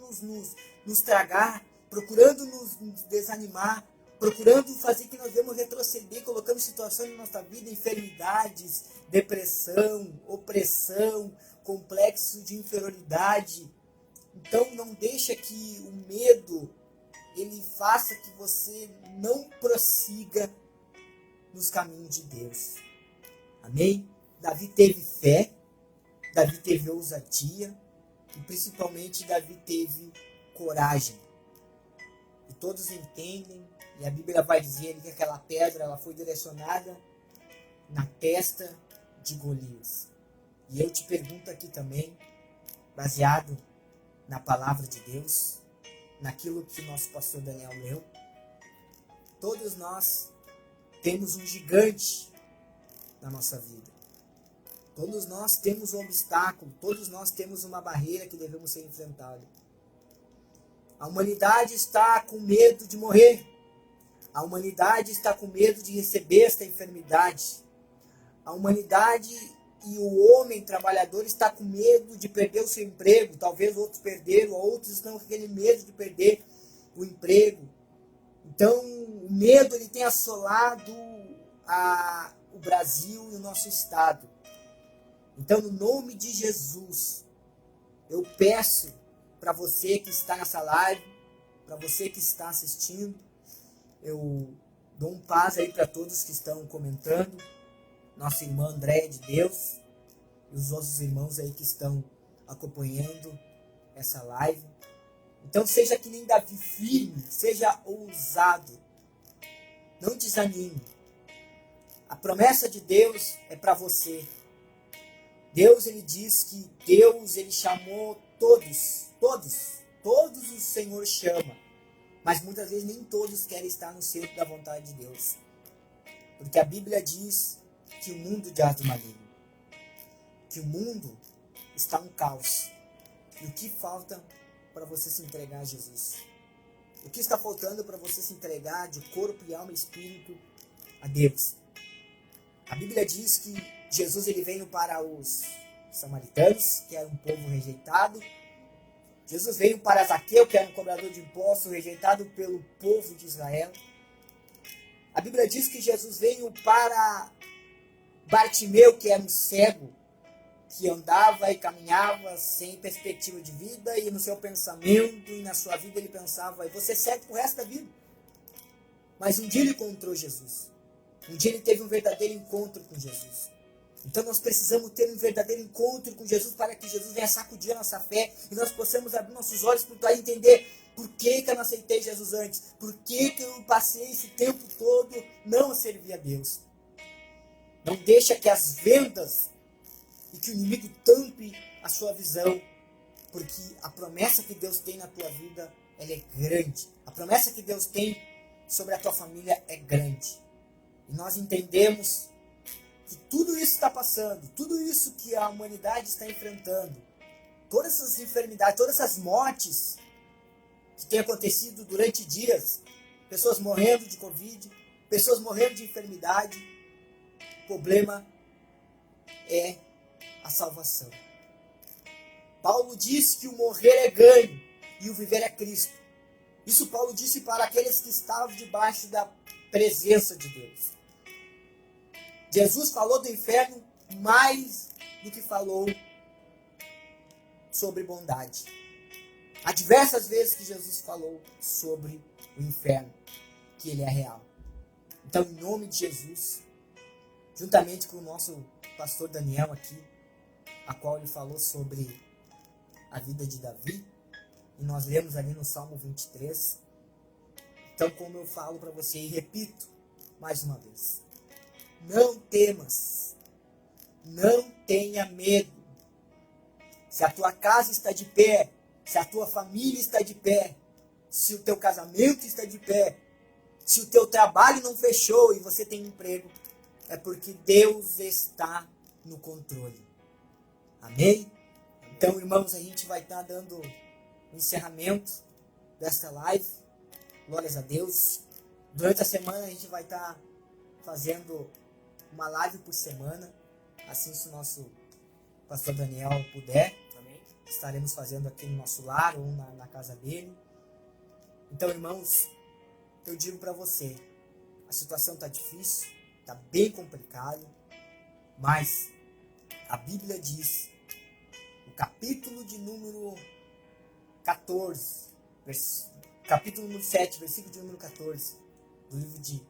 nos tragar, procurando nos desanimar, procurando fazer que nós devemos retroceder, colocando situações na nossa vida, enfermidades, depressão, opressão, complexo de inferioridade. Então não deixa que o medo ele faça que você não prossiga nos caminhos de Deus. Amém? Davi teve fé, Davi teve ousadia e principalmente Davi teve coragem. E todos entendem, e a Bíblia vai dizer que aquela pedra ela foi direcionada na testa de Golias. E eu te pergunto aqui também, baseado na palavra de Deus, naquilo que nosso pastor Daniel leu, todos nós temos um gigante na nossa vida. Todos nós temos um obstáculo, todos nós temos uma barreira que devemos ser enfrentada. A humanidade está com medo de morrer. A humanidade está com medo de receber esta enfermidade. A humanidade e o homem trabalhador está com medo de perder o seu emprego. Talvez outros perderam, outros estão com aquele medo de perder o emprego. Então, o medo ele tem assolado o Brasil e o nosso estado. Então, no nome de Jesus, eu peço para você que está nessa live, para você que está assistindo, eu dou um paz aí para todos que estão comentando, nossa irmã Andréia de Deus e os outros irmãos aí que estão acompanhando essa live. Então seja que nem Davi, firme, seja ousado, não desanime. A promessa de Deus é para você. Deus ele diz que Deus ele chamou todos o Senhor chama, mas muitas vezes nem todos querem estar no centro da vontade de Deus, porque a Bíblia diz que o mundo jaz do maligno, que o mundo está um caos. E o que falta para você se entregar a Jesus? O que está faltando para você se entregar de corpo e alma e espírito a Deus? A Bíblia diz que Jesus ele veio para os samaritanos, que era um povo rejeitado. Jesus veio para Zaqueu, que era um cobrador de impostos, rejeitado pelo povo de Israel. A Bíblia diz que Jesus veio para Bartimeu, que era um cego, que andava e caminhava sem perspectiva de vida, e no seu pensamento e na sua vida ele pensava, eu vou ser cego pro resto da vida. Mas um dia ele encontrou Jesus. Um dia ele teve um verdadeiro encontro com Jesus. Então nós precisamos ter um verdadeiro encontro com Jesus para que Jesus venha sacudir a nossa fé e nós possamos abrir nossos olhos para entender por que eu não aceitei Jesus antes, por que eu passei esse tempo todo não a servir a Deus. Não deixa que as vendas e que o inimigo tampe a sua visão, porque a promessa que Deus tem na tua vida ela é grande. A promessa que Deus tem sobre a tua família é grande. E nós entendemos que tudo isso está passando, tudo isso que a humanidade está enfrentando, todas essas enfermidades, todas essas mortes que têm acontecido durante dias, pessoas morrendo de Covid, pessoas morrendo de enfermidade, o problema é a salvação. Paulo disse que o morrer é ganho e o viver é Cristo. Isso Paulo disse para aqueles que estavam debaixo da presença de Deus. Jesus falou do inferno mais do que falou sobre bondade. Há diversas vezes que Jesus falou sobre o inferno, que ele é real. Então, em nome de Jesus, juntamente com o nosso pastor Daniel aqui, a qual ele falou sobre a vida de Davi, e nós lemos ali no Salmo 23. Então, como eu falo para você, e repito mais uma vez, não temas, não tenha medo. Se a tua casa está de pé, se a tua família está de pé, se o teu casamento está de pé, Se o teu trabalho não fechou e você tem emprego, é porque Deus está no controle. Amém? Então, irmãos, a gente vai estar dando um encerramento desta live. Glórias a Deus. Durante a semana a gente vai estar fazendo uma live por semana. Assim, se o nosso pastor Daniel puder, Amém. estaremos fazendo aqui no nosso lar ou na casa dele. Então, irmãos, eu digo para você, a situação está difícil, está bem complicado, mas a Bíblia diz, no capítulo de número 14, capítulo número 7, versículo de número 14, do livro de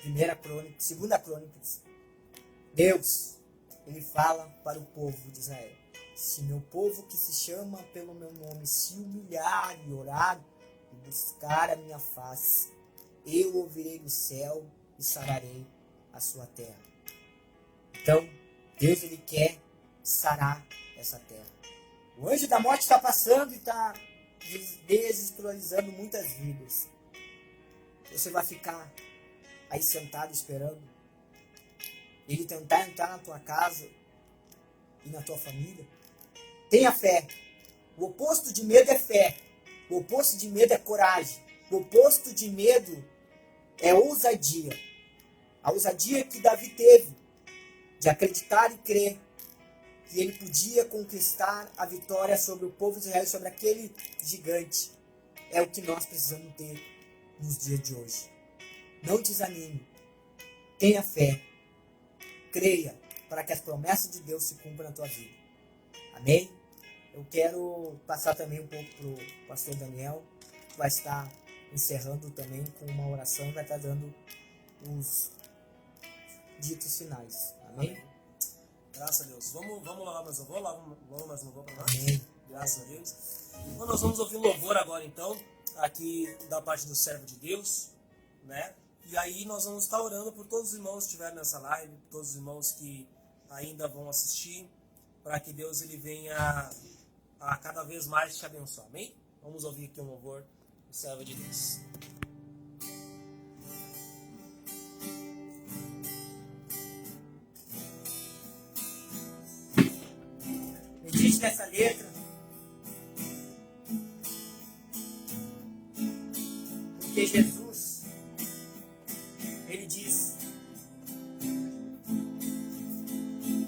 2 Crônicas, Deus, ele fala para o povo de Israel: se meu povo que se chama pelo meu nome se humilhar e orar e buscar a minha face, eu ouvirei do céu e sararei a sua terra. Então, Deus, ele quer sarar essa terra. O anjo da morte está passando e está desestabilizando muitas vidas. Você vai ficar aí sentado esperando ele tentar entrar na tua casa e na tua família? Tenha fé. O oposto de medo é fé. O oposto de medo é coragem. O oposto de medo é ousadia. A ousadia que Davi teve de acreditar e crer que ele podia conquistar a vitória sobre o povo de Israel, sobre aquele gigante, é o que nós precisamos ter nos dias de hoje. Não desanime. Tenha fé. Creia para que as promessas de Deus se cumpram na tua vida. Amém? Eu quero passar também um pouco para o pastor Daniel, que vai estar encerrando também com uma oração e vai estar dando os ditos finais. Amém? Amém. Graças a Deus. Vamos louvar mais louvor? Vamos mais louvor para nós? Amém. Graças a Deus. Então nós vamos ouvir louvor agora então, aqui da parte do servo de Deus, né? E aí nós vamos estar orando por todos os irmãos que estiveram nessa live, por todos os irmãos que ainda vão assistir, para que Deus ele venha a cada vez mais te abençoar. Amém? Vamos ouvir aqui um louvor do servo de Deus. Medite nessa letra. Porque Jesus, ele diz: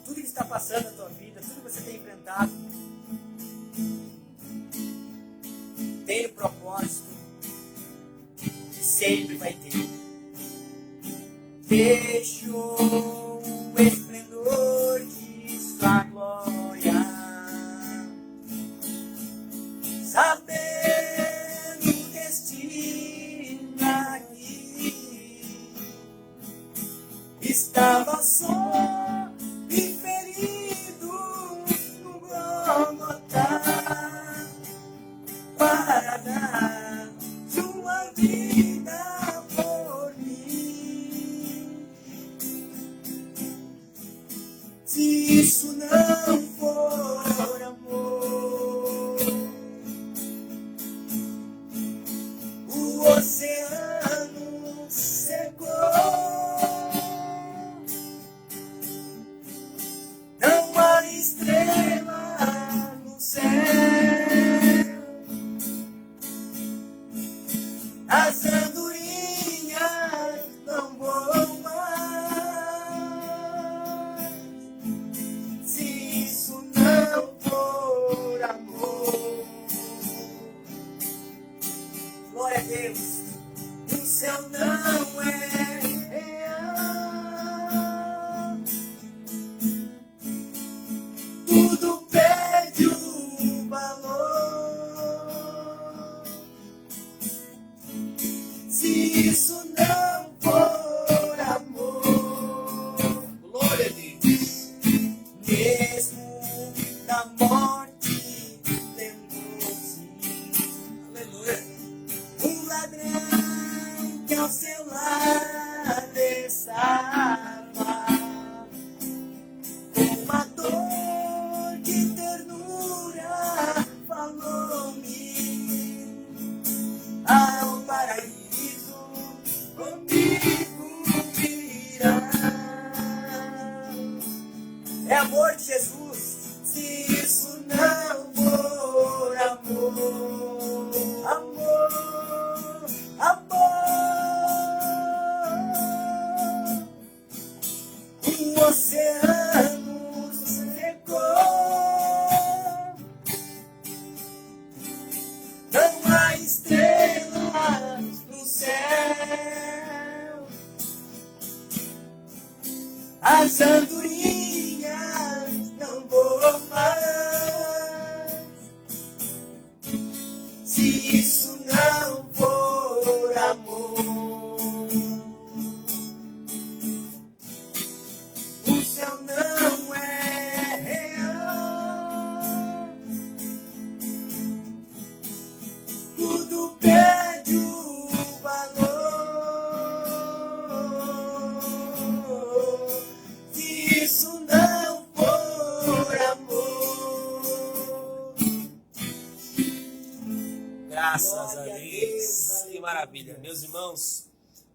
tudo que está passando na tua vida, tudo que você tem enfrentado, tem o propósito que sempre vai ter. Deixou o esplendor de sua glória, sabendo o destino aqui, estava só e ferido no Gólgota, para dar sua vida por mim. Se isso não for amor, o oceano secou, não há estrela no céu, as andorinhas não voam mais. Se isso não for amor, glória a Deus, o céu não é real. Tudo perde o valor. Se isso não for amor, glória a Deus, mesmo na morte lembrou-se. Aleluia. Um ladrão que ao seu lado estava, com uma dor de ternura, falou-me ao paraíso Não há estrelas no céu, as andorinhas não voam mais. Se isso não for amor, o céu não é real. Tudo perde o valor. Se isso não for amor. Graças a Deus. Que maravilha. Meus irmãos,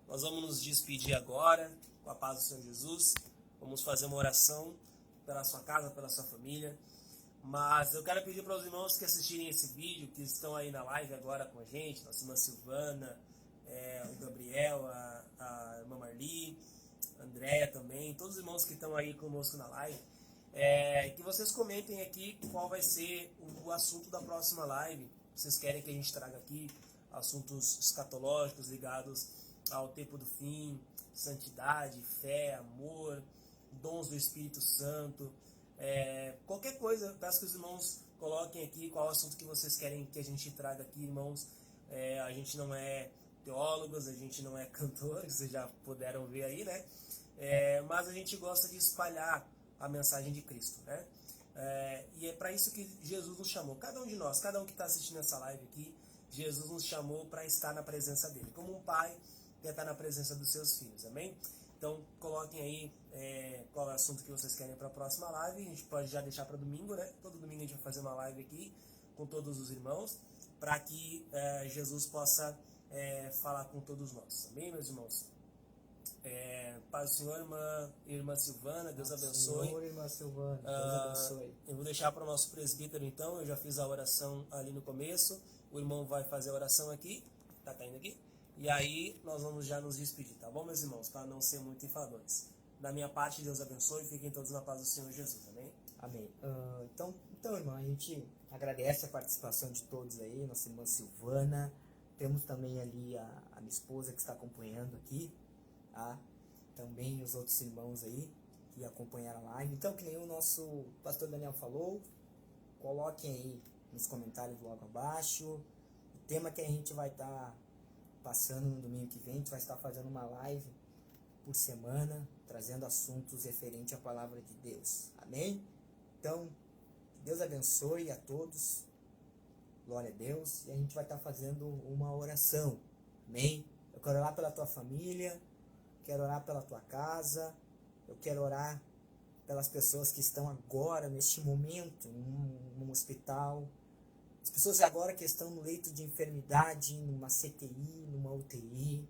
nós vamos nos despedir agora com a paz do Senhor Jesus. Vamos fazer uma oração pela sua casa, pela sua família. Mas eu quero pedir para os irmãos que assistirem esse vídeo, que estão aí na live agora com a gente, nossa irmã Silvana, o Gabriel, a irmã Marli, a Andréia também, todos os irmãos que estão aí conosco na live, que vocês comentem aqui qual vai ser o assunto da próxima live. Vocês querem que a gente traga aqui assuntos escatológicos ligados ao tempo do fim, santidade, fé, amor, dons do Espírito Santo, qualquer coisa. Eu peço que os irmãos coloquem aqui qual assunto que vocês querem que a gente traga aqui, irmãos. A gente não é teólogos, a gente não é cantores, vocês já puderam ver aí, né? Mas a gente gosta de espalhar a mensagem de Cristo, né? E é para isso que Jesus nos chamou, cada um de nós, cada um que está assistindo essa live aqui, Jesus nos chamou para estar na presença dele, como um pai quer estar na presença dos seus filhos, amém? Então coloquem aí qual é o assunto que vocês querem para a próxima live. A gente pode já deixar para domingo, né? Todo domingo a gente vai fazer uma live aqui com todos os irmãos, para que Jesus possa falar com todos nós, amém, meus irmãos? Paz do Senhor, irmã Silvana, Deus abençoe. Senhor, irmã Silvana, Deus abençoe. Eu vou deixar para o nosso presbítero então, eu já fiz a oração ali no começo, o irmão vai fazer a oração aqui, tá caindo aqui, e aí nós vamos já nos despedir, tá bom, meus irmãos, para não ser muito enfadonhos. Da minha parte, Deus abençoe, fiquem todos na paz do Senhor Jesus, amém? Amém. Então, irmã, a gente agradece a participação de todos aí, nossa irmã Silvana, temos também ali a minha esposa que está acompanhando aqui, tá? Também os outros irmãos aí que acompanharam a live. Então, que nem o nosso pastor Daniel falou, coloquem aí nos comentários logo abaixo o tema que a gente vai estar passando no domingo que vem. A gente vai estar fazendo uma live por semana, trazendo assuntos referentes à palavra de Deus. Amém? Então, Deus abençoe a todos. Glória a Deus. E a gente vai estar fazendo uma oração. Amém? Eu quero orar pela tua família, quero orar pela tua casa, eu quero orar pelas pessoas que estão agora, neste momento, num hospital, as pessoas agora que estão no leito de enfermidade, numa CTI, numa UTI.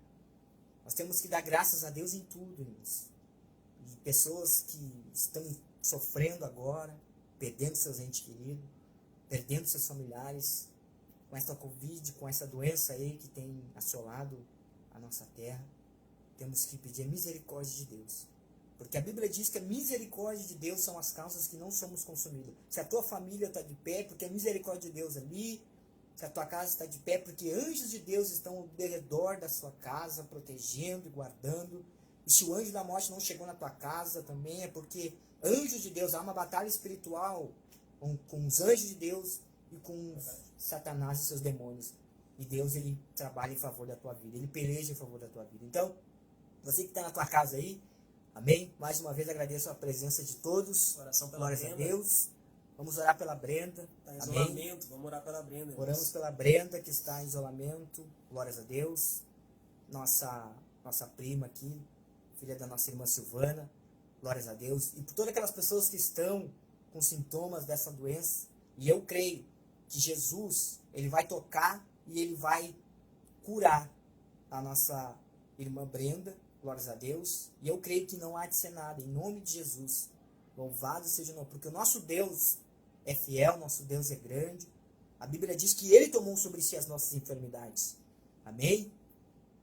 Nós temos que dar graças a Deus em tudo, irmãos. E pessoas que estão sofrendo agora, perdendo seus entes queridos, perdendo seus familiares, com essa Covid, com essa doença aí que tem assolado a nossa terra. Temos que pedir a misericórdia de Deus. Porque a Bíblia diz que a misericórdia de Deus são as causas que não somos consumidos. Se a tua família está de pé, porque a misericórdia de Deus ali. Se a tua casa está de pé, porque anjos de Deus estão ao redor da sua casa, protegendo e guardando. E se o anjo da morte não chegou na tua casa também, é porque anjos de Deus, há uma batalha espiritual com os anjos de Deus e com Satanás e seus demônios. E Deus, ele trabalha em favor da tua vida, ele peleja em favor da tua vida. Então, você que está na tua casa aí, amém? Mais uma vez agradeço a presença de todos. Oração pela Glórias Brenda. a Deus. Vamos orar pela Brenda. Está em Amém? isolamento, vamos orar pela Brenda. irmãos. Oramos pela Brenda que está em isolamento. Glórias a Deus. Nossa prima aqui, filha da nossa irmã Silvana. Glórias a Deus. E por todas aquelas pessoas que estão com sintomas dessa doença. E eu creio que Jesus, ele vai tocar e ele vai curar a nossa irmã Brenda. Glórias a Deus. E eu creio que não há de ser nada. Em nome de Jesus. Louvado seja o nome. Porque o nosso Deus é fiel, nosso Deus é grande. A Bíblia diz que ele tomou sobre si as nossas enfermidades. Amém?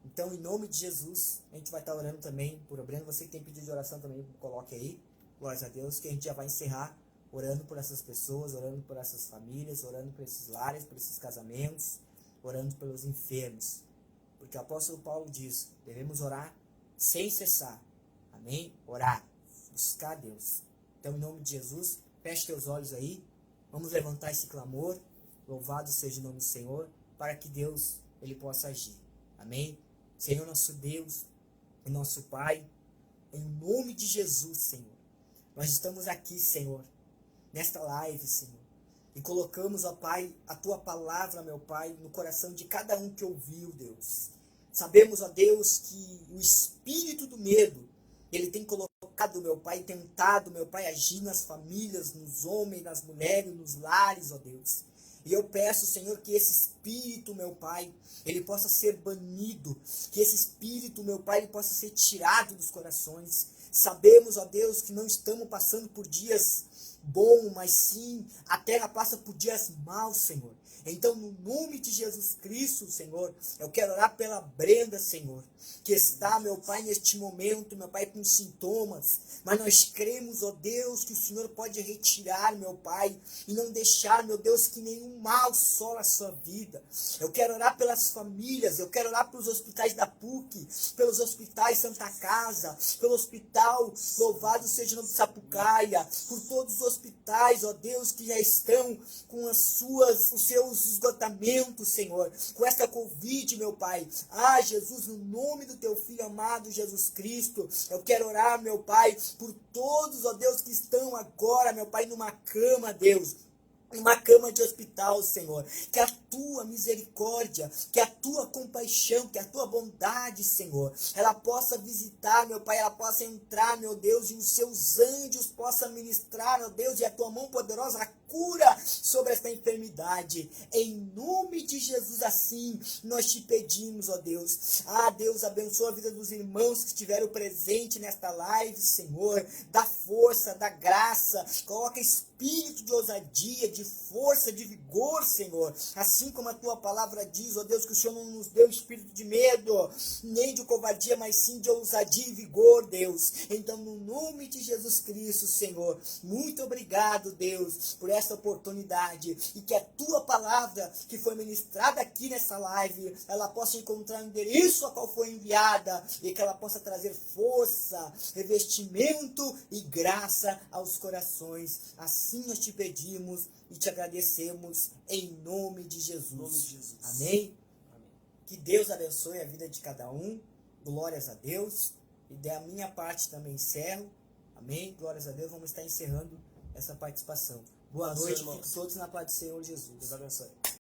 Então, em nome de Jesus, a gente vai estar orando também por Brenda. Você que tem pedido de oração também, coloque aí. Glórias a Deus, que a gente já vai encerrar orando por essas pessoas, orando por essas famílias, orando por esses lares, por esses casamentos, orando pelos enfermos. Porque o apóstolo Paulo diz, devemos orar sem cessar. Amém? Orar, buscar Deus. Então, em nome de Jesus, feche teus olhos aí. Vamos levantar esse clamor. Louvado seja o nome do Senhor, para que Deus ele possa agir. Amém? Senhor, nosso Deus e nosso Pai, em nome de Jesus, Senhor, nós estamos aqui, Senhor, nesta live, Senhor, e colocamos, ó Pai, a Tua palavra, meu Pai, no coração de cada um que ouviu, Deus. Sabemos, ó Deus, que o espírito do medo, ele tem colocado, meu Pai, tentado, meu Pai, agir nas famílias, nos homens, nas mulheres, nos lares, ó Deus. E eu peço, Senhor, que esse espírito, meu Pai, ele possa ser banido, que esse espírito, meu Pai, ele possa ser tirado dos corações. Sabemos, ó Deus, que não estamos passando por dias bons, mas sim, a terra passa por dias maus, Senhor. Então, no nome de Jesus Cristo, Senhor, eu quero orar pela Brenda, Senhor, que está, meu Pai, neste momento, meu Pai, com sintomas, mas nós cremos, ó Deus, que o Senhor pode retirar, meu Pai, e não deixar, meu Deus, que nenhum mal assola a sua vida. Eu quero orar pelas famílias, eu quero orar pelos hospitais da PUC, pelos hospitais Santa Casa, pelo hospital, louvado seja o nome de Sapucaia, por todos os hospitais, ó Deus, que já estão com os seus esgotamentos, Senhor, com esta Covid, meu Pai. Ah, Jesus, no nome do Teu Filho amado, Jesus Cristo, eu quero orar, meu Pai, por todos, ó Deus, que estão agora, meu Pai, numa cama, Deus, uma cama de hospital, Senhor, que a Tua misericórdia, que a Tua compaixão, que a Tua bondade, Senhor, ela possa visitar, meu Pai, ela possa entrar, meu Deus, e os Seus anjos possam ministrar, meu Deus, e a Tua mão poderosa, a cura sobre esta enfermidade, em nome de Jesus, assim, nós te pedimos, ó Deus. Ah, Deus, abençoa a vida dos irmãos que estiveram presentes nesta live, Senhor, dá força, dá graça, coloca espírito de ousadia, de força, de vigor, Senhor, assim como a Tua palavra diz, ó Deus, que o Senhor não nos deu espírito de medo, nem de covardia, mas sim de ousadia e vigor, Deus. Então, no nome de Jesus Cristo, Senhor, muito obrigado, Deus, por essa oportunidade, e que a Tua palavra que foi ministrada aqui nessa live, ela possa encontrar o endereço a qual foi enviada, e que ela possa trazer força, revestimento e graça aos corações. Assim nós te pedimos e te agradecemos em nome de Jesus. Amém? Amém. Que Deus abençoe a vida de cada um. Glórias a Deus. E da minha parte também encerro. Amém? Glórias a Deus. Vamos estar encerrando essa participação. Boa Abençoe, noite. irmãos. Fiquem todos na paz do Senhor Jesus. Deus abençoe.